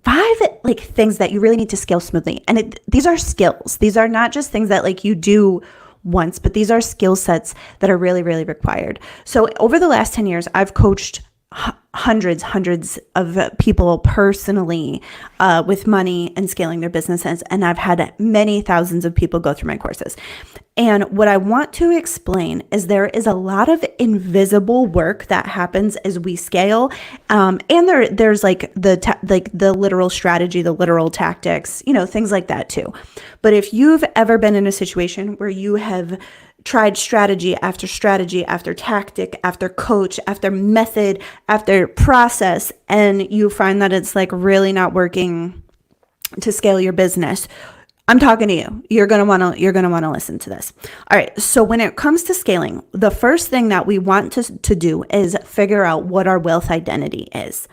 five like things that you really need to scale smoothly. And these are skills. These are not just things that like you do once, but these are skill sets that are really, really required. So over the last 10 years, I've coached hundreds of people personally with money and scaling their businesses. And I've had many thousands of people go through my courses. And what I want to explain is there is a lot of invisible work that happens as we scale. And there's like the literal strategy, the literal tactics, things like that too. But if you've ever been in a situation where you have tried strategy after tactic, after coach, after method, after process, and you find that it's like really not working to scale your business, I'm talking to you. You're going to want to listen to this. All right. So when it comes to scaling, the first thing that we want to do is figure out what our wealth identity is.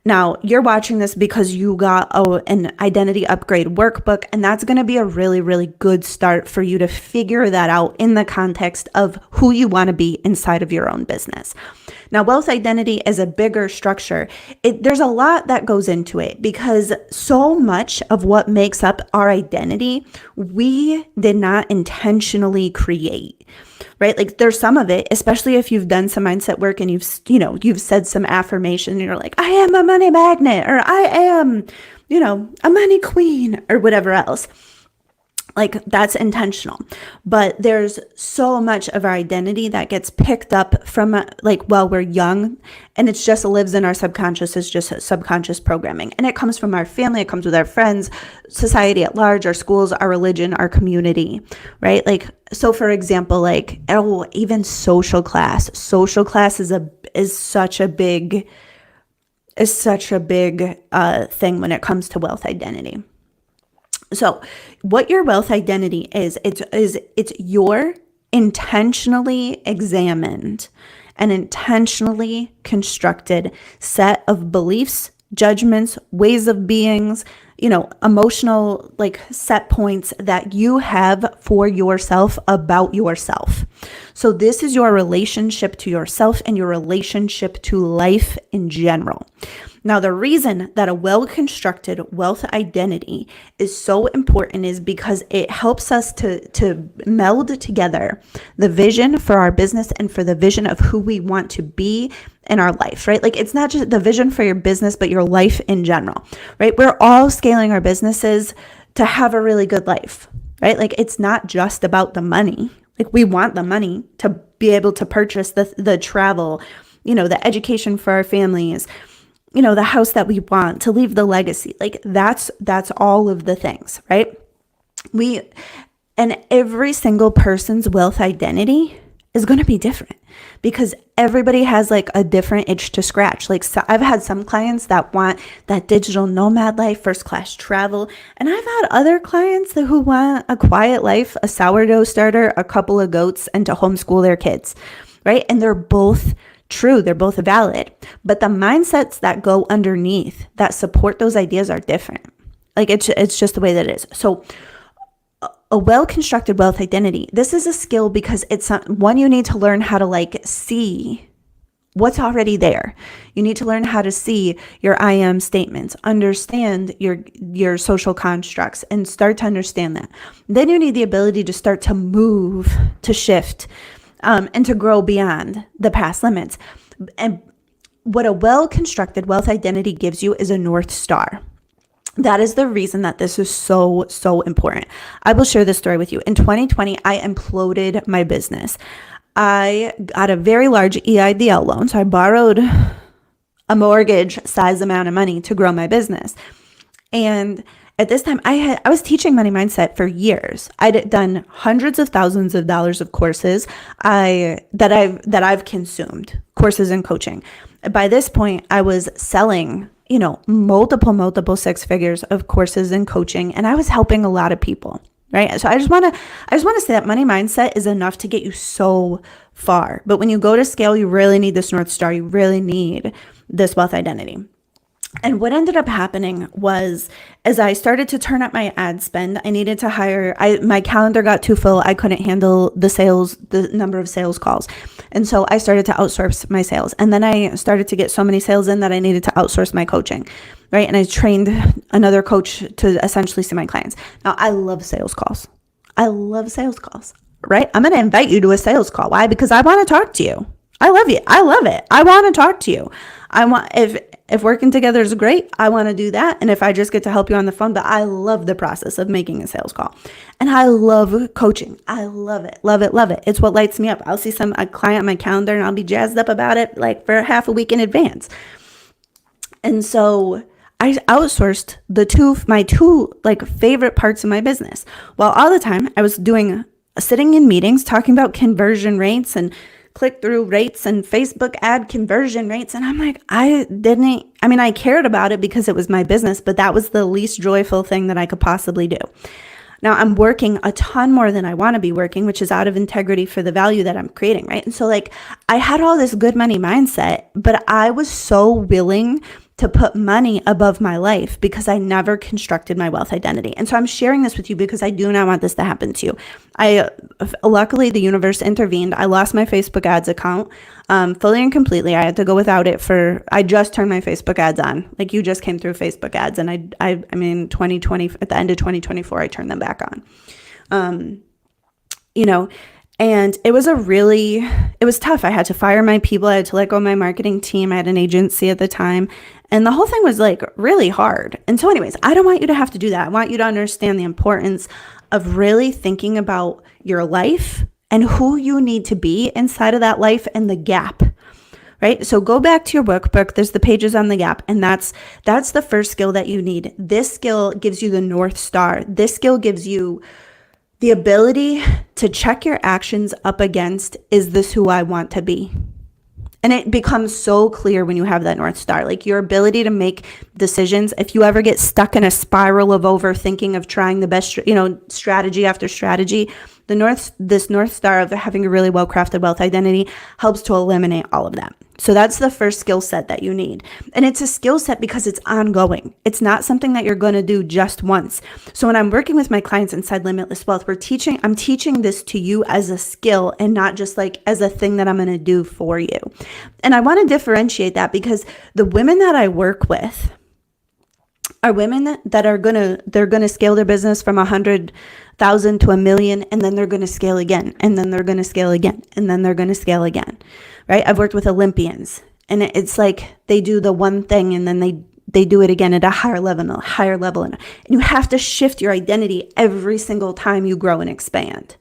Now, you're watching this because you got an identity upgrade workbook, and that's going to be a really, really good start for you to figure that out in the context of who you want to be inside of your own business. Now, wealth identity is a bigger structure. There's a lot that goes into it because so much of what makes up our identity, we did not intentionally create. Right? Like there's some of it, especially if you've done some mindset work and you've said some affirmation and you're like, I am a money magnet, or I am, a money queen, or whatever else. Like that's intentional. But there's so much of our identity that gets picked up from while we're young, and it just lives in our subconscious as just subconscious programming. And it comes from our family, it comes with our friends, society at large, our schools, our religion, our community, right? Like, so for example, even social class. Social class is such a big thing when it comes to wealth identity. So what your wealth identity is, it's your intentionally examined and intentionally constructed set of beliefs, judgments, ways of beings, emotional set points that you have for yourself about yourself. So this is your relationship to yourself and your relationship to life in general. Now, the reason that a well-constructed wealth identity is so important is because it helps us to meld together the vision for our business and for the vision of who we want to be in our life, right? Like it's not just the vision for your business, but your life in general, right? We're all scaling our businesses to have a really good life, right? Like it's not just about the money. Like we want the money to be able to purchase the travel, the education for our families, the house that we want, to leave the legacy. Like that's all of the things, right? And every single person's wealth identity is going to be different because everybody has like a different itch to scratch. Like so I've had some clients that want that digital nomad life, first class travel. And I've had other clients who want a quiet life, a sourdough starter, a couple of goats, and to homeschool their kids, right? And they're both true. They're both valid, but the mindsets that go underneath that support those ideas are different. Like it's just the way that it is. So a well-constructed wealth identity, this is a skill because it's one, you need to learn how to see what's already there. You need to learn how to see your I am statements, understand your social constructs, and start to understand that. Then you need the ability to start to move, to shift, and to grow beyond the past limits. And what a well-constructed wealth identity gives you is a North Star. That is the reason that this is so, so important. I will share this story with you. In 2020, I imploded my business. I got a very large EIDL loan. So I borrowed a mortgage size amount of money to grow my business. And at this time, I was teaching money mindset for years. I'd done hundreds of thousands of dollars of courses that I've consumed, courses and coaching. By this point, I was selling, multiple six figures of courses and coaching, and I was helping a lot of people, right? So I just want to say that money mindset is enough to get you so far. But when you go to scale, you really need this North Star. You really need this wealth identity. And what ended up happening was, as I started to turn up my ad spend, I needed to hire, my calendar got too full. I couldn't handle the number of sales calls. And so I started to outsource my sales. And then I started to get so many sales in that I needed to outsource my coaching, right? And I trained another coach to essentially see my clients. Now, I love sales calls. I love sales calls, right? I'm going to invite you to a sales call. Why? Because I want to talk to you. I love you. I love it. I want to talk to you. If working together is great, I want to do that. And if I just get to help you on the phone, but I love the process of making a sales call. And I love coaching. I love it. Love it. Love it. It's what lights me up. I'll see a client on my calendar and I'll be jazzed up about it like for half a week in advance. And so I outsourced my two like favorite parts of my business. Well, all the time I was sitting in meetings talking about conversion rates and click-through rates and Facebook ad conversion rates. And I'm like, I cared about it because it was my business, but that was the least joyful thing that I could possibly do. Now I'm working a ton more than I want to be working, which is out of integrity for the value that I'm creating, right? And so like I had all this good money mindset, but I was so willing to put money above my life because I never constructed my wealth identity. And so I'm sharing this with you because I do not want this to happen to you. Luckily, the universe intervened. I lost my Facebook ads account fully and completely. I had to go without it I just turned my Facebook ads on. Like you just came through Facebook ads. And I mean, 2020, at the end of 2024, I turned them back on. And it was tough. I had to fire my people. I had to let go of my marketing team. I had an agency at the time. And the whole thing was like really hard. And so anyways, I don't want you to have to do that. I want you to understand the importance of really thinking about your life and who you need to be inside of that life and the gap, right? So go back to your workbook. There's the pages on the gap. And that's the first skill that you need. This skill gives you the North Star. This skill gives you the ability to check your actions up against, is this who I want to be? And it becomes so clear when you have that North Star, like your ability to make decisions. If you ever get stuck in a spiral of overthinking, of trying the best, strategy after strategy, this North Star of having a really well-crafted wealth identity helps to eliminate all of that. So that's the first skill set that you need. And it's a skill set because it's ongoing. It's not something that you're going to do just once. So when I'm working with my clients inside Limitless Wealth, I'm teaching this to you as a skill and not just like as a thing that I'm going to do for you. And I want to differentiate that because the women that I work with are women that are they're gonna scale their business from 100,000 to 1 million, and then they're gonna scale again, and then they're gonna scale again, and then they're gonna scale again, right? I've worked with Olympians, and it's like they do the one thing, and then they do it again at a higher level, and you have to shift your identity every single time you grow and expand.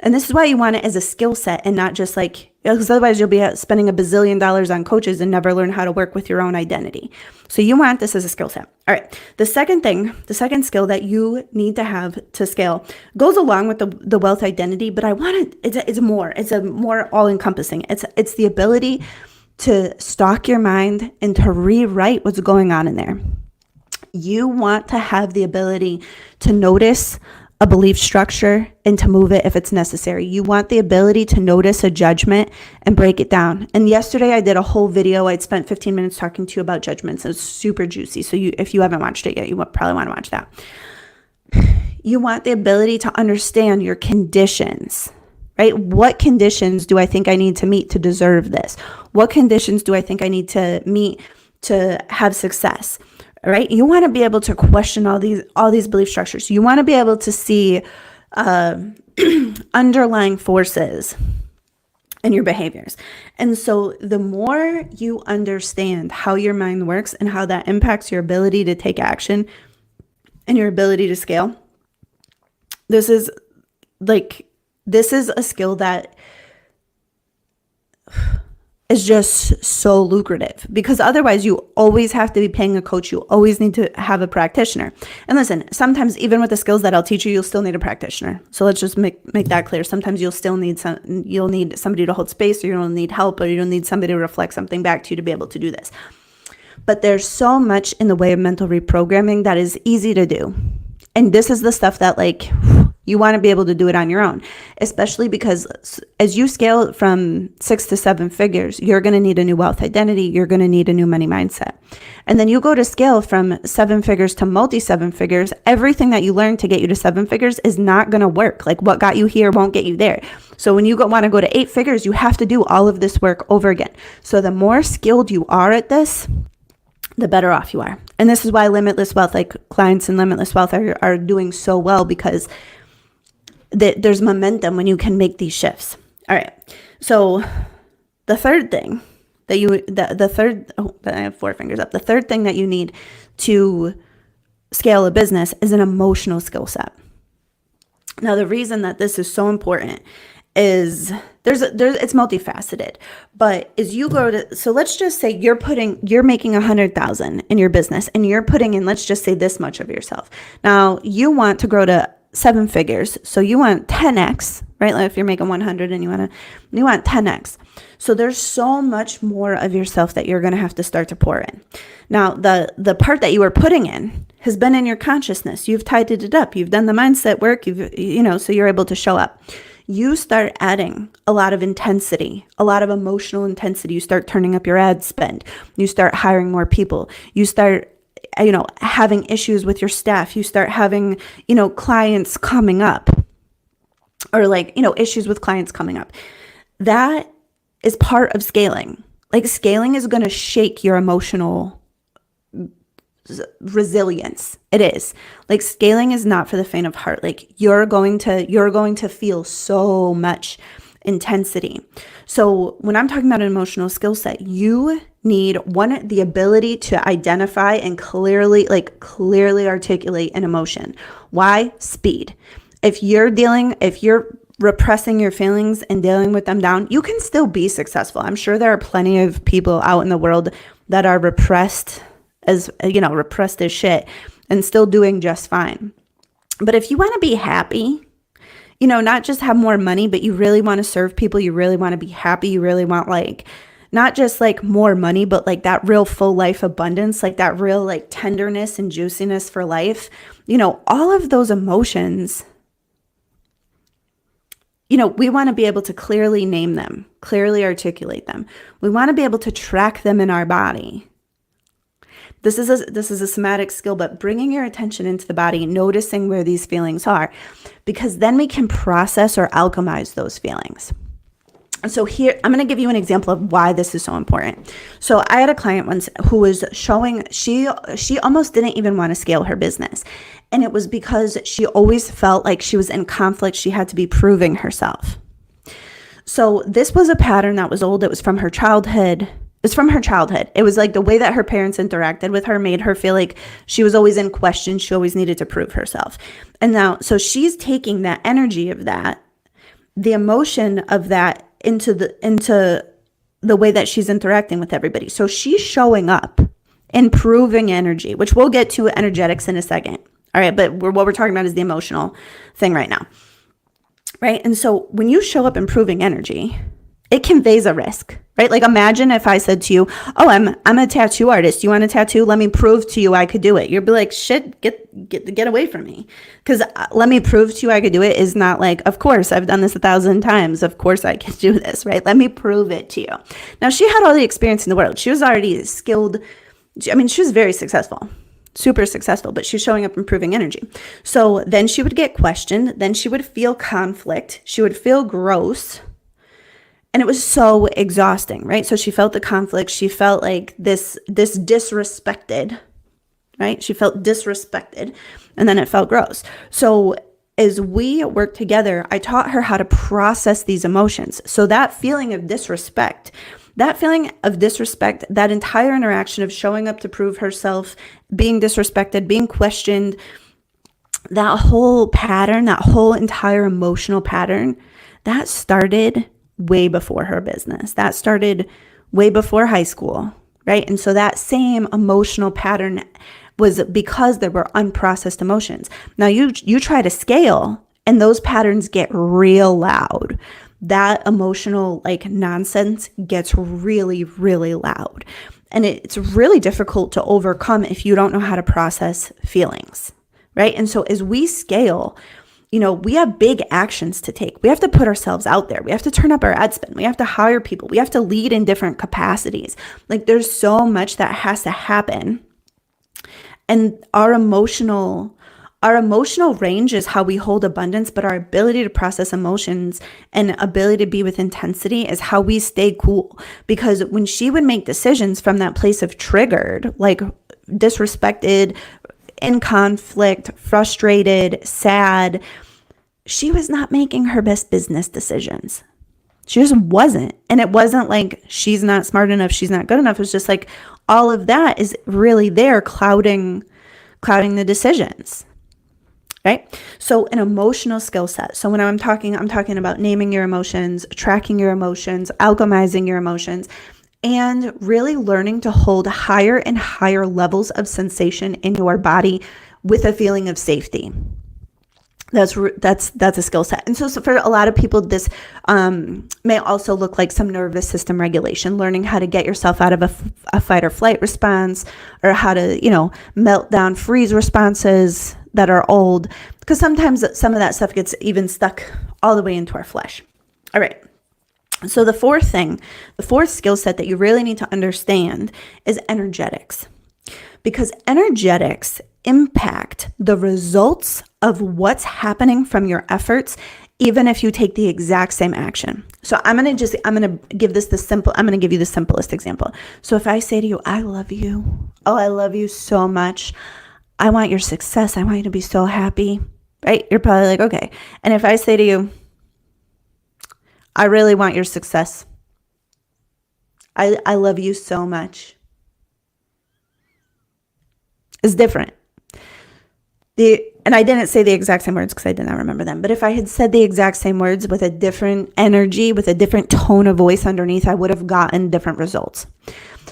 And this is why you want it as a skill set and not just like, because otherwise you'll be spending $1 billion on coaches and never learn how to work with your own identity. So you want this as a skill set. All right. The second skill that you need to have to scale goes along with the wealth identity, but it's a more all encompassing. It's the ability to stock your mind and to rewrite what's going on in there. You want to have the ability to notice a belief structure and to move it if it's necessary. You want the ability to notice a judgment and break it down. And yesterday I did a whole video. I'd spent 15 minutes talking to you about judgments. It was super juicy. So if you haven't watched it yet, you probably want to watch that. You want the ability to understand your conditions, right? What conditions do I think I need to meet to deserve this? What conditions do I think I need to meet to have success? Right? You want to be able to question all these belief structures. You want to be able to see underlying forces in your behaviors. And so the more you understand how your mind works and how that impacts your ability to take action and your ability to scale, this is a skill that is just so lucrative, because otherwise you always have to be paying a coach. You always need to have a practitioner. And listen, sometimes even with the skills that I'll teach you, you'll still need a practitioner. So let's just make that clear. Sometimes you'll still need you'll need somebody to hold space, or you'll need help, or you'll need somebody to reflect something back to you to be able to do this. But there's so much in the way of mental reprogramming that is easy to do. And this is the stuff that You want to be able to do it on your own, especially because as you scale from 6 to 7 figures, you're going to need a new wealth identity. You're going to need a new money mindset. And then you go to scale from 7 figures to multi 7 figures. Everything that you learned to get you to 7 figures is not going to work. Like what got you here won't get you there. So when you want to go to 8 figures, you have to do all of this work over again. So the more skilled you are at this, the better off you are. And this is why Limitless Wealth, like clients in Limitless Wealth are doing so well, because there's momentum when you can make these shifts. All right. So the third thing I have 4 fingers up. The third thing that you need to scale a business is an emotional skill set. Now, the reason that this is so important is it's multifaceted, but as you go to, so let's just say you're making 100,000 in your business and you're putting in, let's just say this much of yourself. Now you want to grow to 7 figures. So you want 10x, right? Like if you're making 100 and you want 10x. So there's so much more of yourself that you're going to have to start to pour in. Now, the part that you are putting in has been in your consciousness. You've tidied it up. You've done the mindset work. So you're able to show up. You start adding a lot of intensity, a lot of emotional intensity. You start turning up your ad spend. You start hiring more people. You start having issues with your staff. You start having, clients coming up, or issues with clients coming up. That is part of scaling. Like scaling is going to shake your emotional resilience. It is. Like scaling is not for the faint of heart. Like you're going to feel so much intensity. So when I'm talking about an emotional skill set, you need the ability to identify and clearly articulate an emotion. Why? Speed. If you're repressing your feelings and dealing with them down, you can still be successful. I'm sure there are plenty of people out in the world that are repressed as shit and still doing just fine. But if you want to be happy, not just have more money, but you really want to serve people, you really want to be happy, you really want not just more money, but that real full life abundance, that real tenderness and juiciness for life, all of those emotions, we want to be able to clearly name them, clearly articulate them. We want to be able to track them in our body. This is a somatic skill, but bringing your attention into the body, noticing where these feelings are, because then we can process or alchemize those feelings. So here, I'm going to give you an example of why this is so important. So I had a client once who was showing, she almost didn't even want to scale her business. And it was because she always felt like she was in conflict. She had to be proving herself. So this was a pattern that was old. It was from her childhood. It's from her childhood. It was the way that her parents interacted with her made her feel like she was always in question. She always needed to prove herself. And now, so she's taking that energy of that, the emotion of that into the way that she's interacting with everybody. So she's showing up, improving energy, which we'll get to energetics in a second. All right. But what we're talking about is the emotional thing right now. Right. And so when you show up improving energy, it conveys a risk, right? Imagine if I said to you, oh, I'm a tattoo artist. You want a tattoo? Let me prove to you I could do it. You'd be like, shit, get away from me. Because let me prove to you I could do it is not of course, I've done this 1,000 times. Of course I can do this, right? Let me prove it to you. Now, she had all the experience in the world. She was already skilled. She was very successful, super successful, but she's showing up improving energy. So then she would get questioned. Then she would feel conflict. She would feel gross. And it was so exhausting, right? So she felt the conflict. She felt this disrespected, right? She felt disrespected, and then it felt gross. So as we worked together, I taught her how to process these emotions. So that feeling of disrespect, that entire interaction of showing up to prove herself, being disrespected, being questioned, that whole pattern, that whole entire emotional pattern, that started way before her business. That started way before high school, right? And so that same emotional pattern was because there were unprocessed emotions. Now you try to scale and those patterns get real loud. That emotional nonsense gets really, really loud. And it's really difficult to overcome if you don't know how to process feelings, right? And so as we scale, we have big actions to take. We have to put ourselves out there. We have to turn up our ad spend. We have to hire people. We have to lead in different capacities. Like there's so much that has to happen. And our emotional range is how we hold abundance, but our ability to process emotions and ability to be with intensity is how we stay cool. Because when she would make decisions from that place of triggered, like disrespected, in conflict, frustrated, sad, she was not making her best business decisions. She just wasn't. And it wasn't like she's not smart enough, she's not good enough. It was just like all of that is really there clouding the decisions. Right? So an emotional skill set. So when I'm talking about naming your emotions, tracking your emotions, alchemizing your emotions, and really learning to hold higher and higher levels of sensation in your body with a feeling of safety. That's a skill set. And so for a lot of people, this may also look like some nervous system regulation, learning how to get yourself out of a fight or flight response, or how to, melt down, freeze responses that are old, because sometimes some of that stuff gets even stuck all the way into our flesh. All right. So the fourth skill set that you really need to understand is energetics, because energetics impact the results of what's happening from your efforts, even if you take the exact same action. So I'm going to give you the simplest example. So if I say to you, I love you. Oh, I love you so much. I want your success. I want you to be so happy, right? You're probably like, okay. And if I say to you, I really want your success. I love you so much. It's different. And I didn't say the exact same words because I did not remember them. But if I had said the exact same words with a different energy, with a different tone of voice underneath, I would have gotten different results.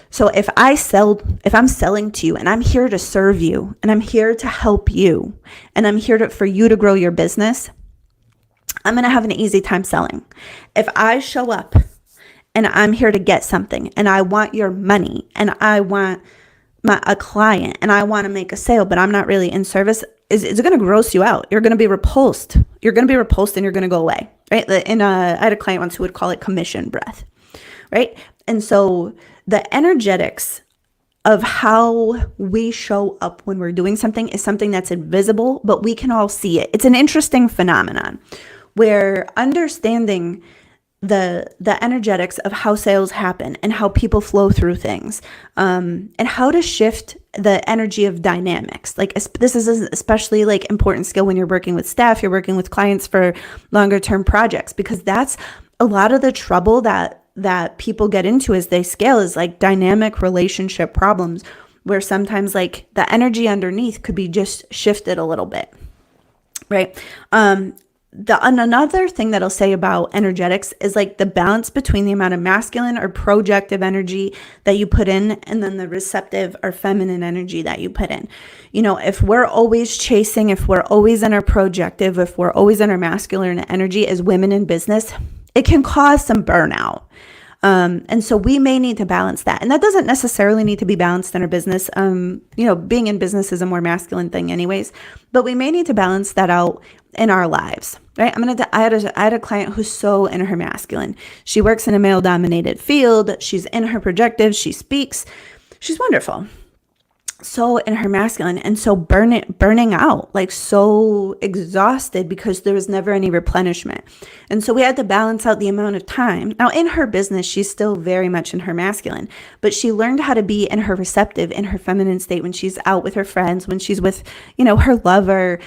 So if I'm selling to you and I'm here to serve you and I'm here to help you and I'm here for you to grow your business, I'm going to have an easy time selling. If I show up and I'm here to get something and I want your money and I want a client and I want to make a sale, but I'm not really in service, it's going to gross you out. You're going to be repulsed. You're going to be repulsed and you're going to go away, right? I had a client once who would call it commission breath, right? And so the energetics of how we show up when we're doing something is something that's invisible, but we can all see it. It's an interesting phenomenon where understanding the energetics of how sales happen and how people flow through things, and how to shift the energy of dynamics. Like this is especially like important skill when you're working with staff, you're working with clients for longer term projects, because that's a lot of the trouble that people get into as they scale, is like dynamic relationship problems, where sometimes like the energy underneath could be just shifted a little bit, right? Another thing that I'll say about energetics is like the balance between the amount of masculine or projective energy that you put in and then the receptive or feminine energy that you put in. If we're always chasing, if we're always in our projective, if we're always in our masculine energy as women in business, it can cause some burnout. And so we may need to balance that. And that doesn't necessarily need to be balanced in our business. Being in business is a more masculine thing anyways, but we may need to balance that out in our lives, right? I had a client who's so in her masculine. She works in a male dominated field. She's in her projective. She speaks. She's wonderful. So in her masculine, and so burning out, like so exhausted because there was never any replenishment. And so we had to balance out the amount of time. Now in her business, she's still very much in her masculine, but she learned how to be in her receptive, in her feminine state when she's out with her friends, when she's with, her lover,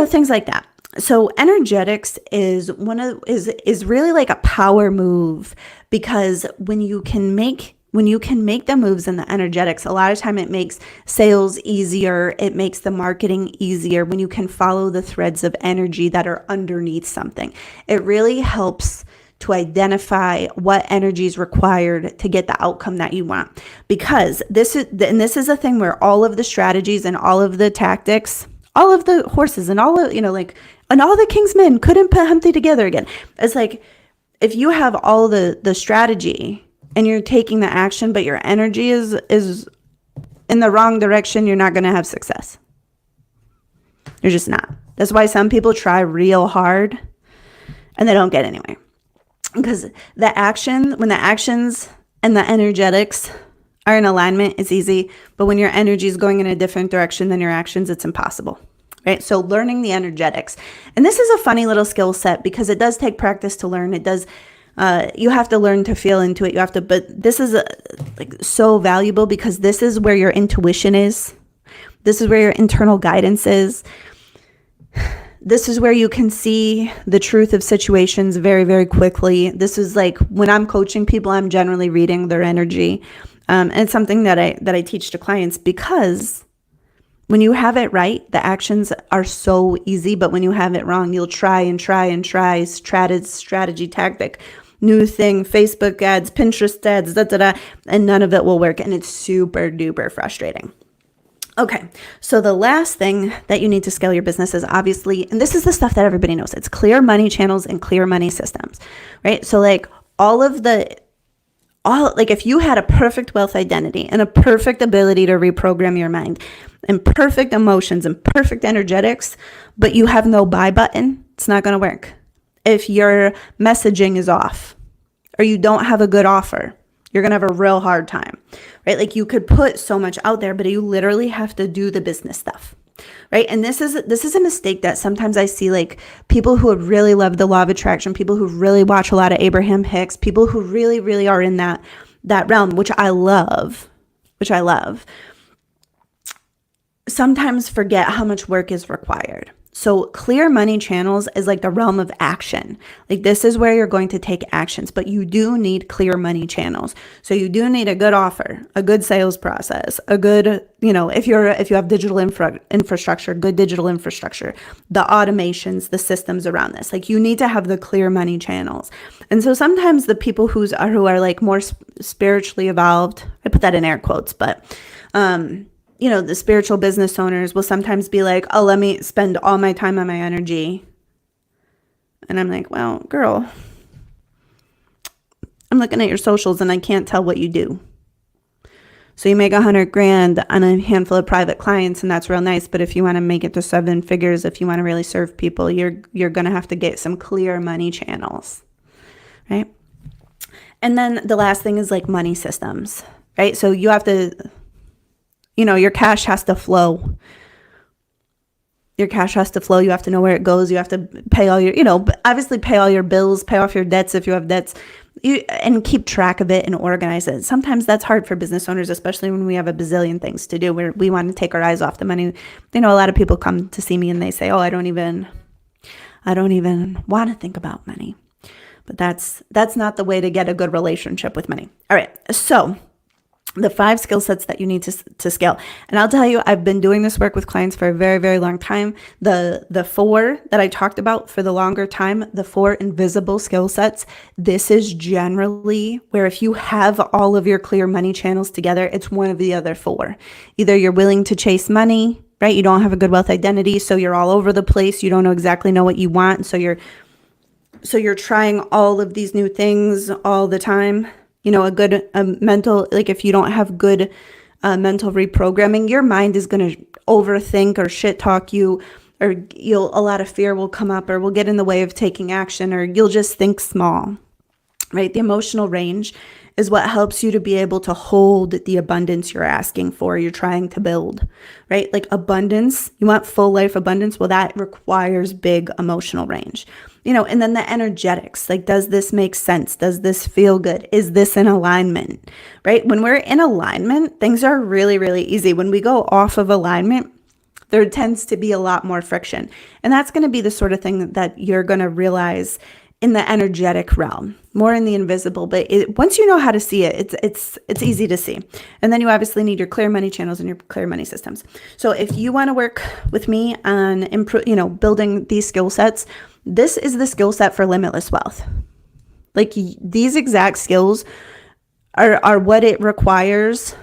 things like that. So energetics is really like a power move, because when you can make the moves in the energetics, a lot of time it makes sales easier. It makes the marketing easier when you can follow the threads of energy that are underneath something. It really helps to identify what energy is required to get the outcome that you want. Because this is a thing where all of the strategies and all of the tactics, all of the horses and all of, and all the king's men couldn't put Humpty together again. It's like, if you have all the strategy and you're taking the action, but your energy is in the wrong direction, you're not going to have success. You're just not. That's why some people try real hard and they don't get anywhere. Because when the actions and the energetics are in alignment, it's easy. But when your energy is going in a different direction than your actions, it's impossible. Right? So learning the energetics. And this is a funny little skill set because it does take practice to learn. It does. You have to learn to feel into it. But this is so valuable because this is where your intuition is. This is where your internal guidance is. This is where you can see the truth of situations very, very quickly. This is like when I'm coaching people, I'm generally reading their energy. And it's something that I teach to clients because when you have it right, the actions are so easy. But when you have it wrong, you'll try and try and try strategy, tactic, new thing, Facebook ads, Pinterest ads, and none of it will work. And it's super duper frustrating. Okay, so the last thing that you need to scale your business is obviously, and this is the stuff that everybody knows, it's clear money channels and clear money systems, right? So like if you had a perfect wealth identity and a perfect ability to reprogram your mind and perfect emotions and perfect energetics, but you have no buy button, it's not going to work. If your messaging is off or you don't have a good offer, you're going to have a real hard time, right? Like you could put so much out there, but you literally have to do the business stuff, right? And this is a mistake that sometimes I see, like people who really love the law of attraction, people who really watch a lot of Abraham Hicks, people who really, really are in that realm, which I love, sometimes forget how much work is required. So clear money channels is like the realm of action. Like this is where you're going to take actions, but you do need clear money channels. So you do need a good offer, a good sales process, a good, if you have digital infrastructure, good digital infrastructure, the automations, the systems around this. Like you need to have the clear money channels. And so sometimes the people who are like more spiritually evolved, I put that in air quotes, but the spiritual business owners will sometimes be like, oh, let me spend all my time and my energy. And I'm like, well, girl, I'm looking at your socials and I can't tell what you do. So you make $100,000 on a handful of private clients and that's real nice. But if you want to make it to 7 figures, if you want to really serve people, you're going to have to get some clear money channels, right? And then the last thing is like money systems, right? So you have to, your cash has to flow. Your cash has to flow. You have to know where it goes. You have to pay all your, obviously pay all your bills, pay off your debts if you have debts, and keep track of it and organize it. Sometimes that's hard for business owners, especially when we have a bazillion things to do where we want to take our eyes off the money. A lot of people come to see me and they say, oh, I don't even want to think about money. But that's not the way to get a good relationship with money. All right. So the 5 skill sets that you need to scale. And I'll tell you, I've been doing this work with clients for a very, very long time. The 4 that I talked about for the longer time, the 4 invisible skill sets, this is generally where if you have all of your clear money channels together, it's one of the other 4. Either you're willing to chase money, right? You don't have a good wealth identity, so you're all over the place. You don't know what you want. So you're trying all of these new things all the time. A good mental, like if you don't have good mental reprogramming, your mind is going to overthink or shit talk you, or a lot of fear will come up or will get in the way of taking action, or you'll just think small, right? The emotional range is what helps you to be able to hold the abundance you're asking for, you're trying to build, right? Like abundance, you want full life abundance. Well, that requires big emotional range, and then the energetics, like, does this make sense? Does this feel good? Is this in alignment, right? When we're in alignment, things are really, really easy. When we go off of alignment, there tends to be a lot more friction. And that's going to be the sort of thing that you're going to realize in the energetic realm, more in the invisible. But once you know how to see it, it's easy to see. And then you obviously need your clear money channels and your clear money systems. So if you want to work with me on building these skill sets, this is the skill set for limitless wealth. Like these exact skills are what it requires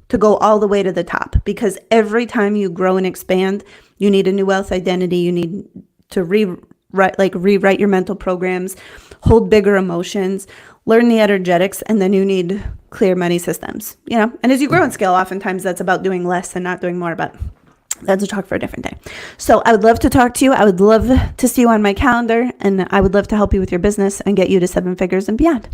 to go all the way to the top. Because every time you grow and expand, you need a new wealth identity. You need to rewrite your mental programs, hold bigger emotions, learn the energetics, and then you need clear money systems, And as you grow and scale, oftentimes that's about doing less and not doing more. But That's a talk for a different day. So I would love to talk to you. I would love to see you on my calendar, and I would love to help you with your business and get you to 7 figures and beyond.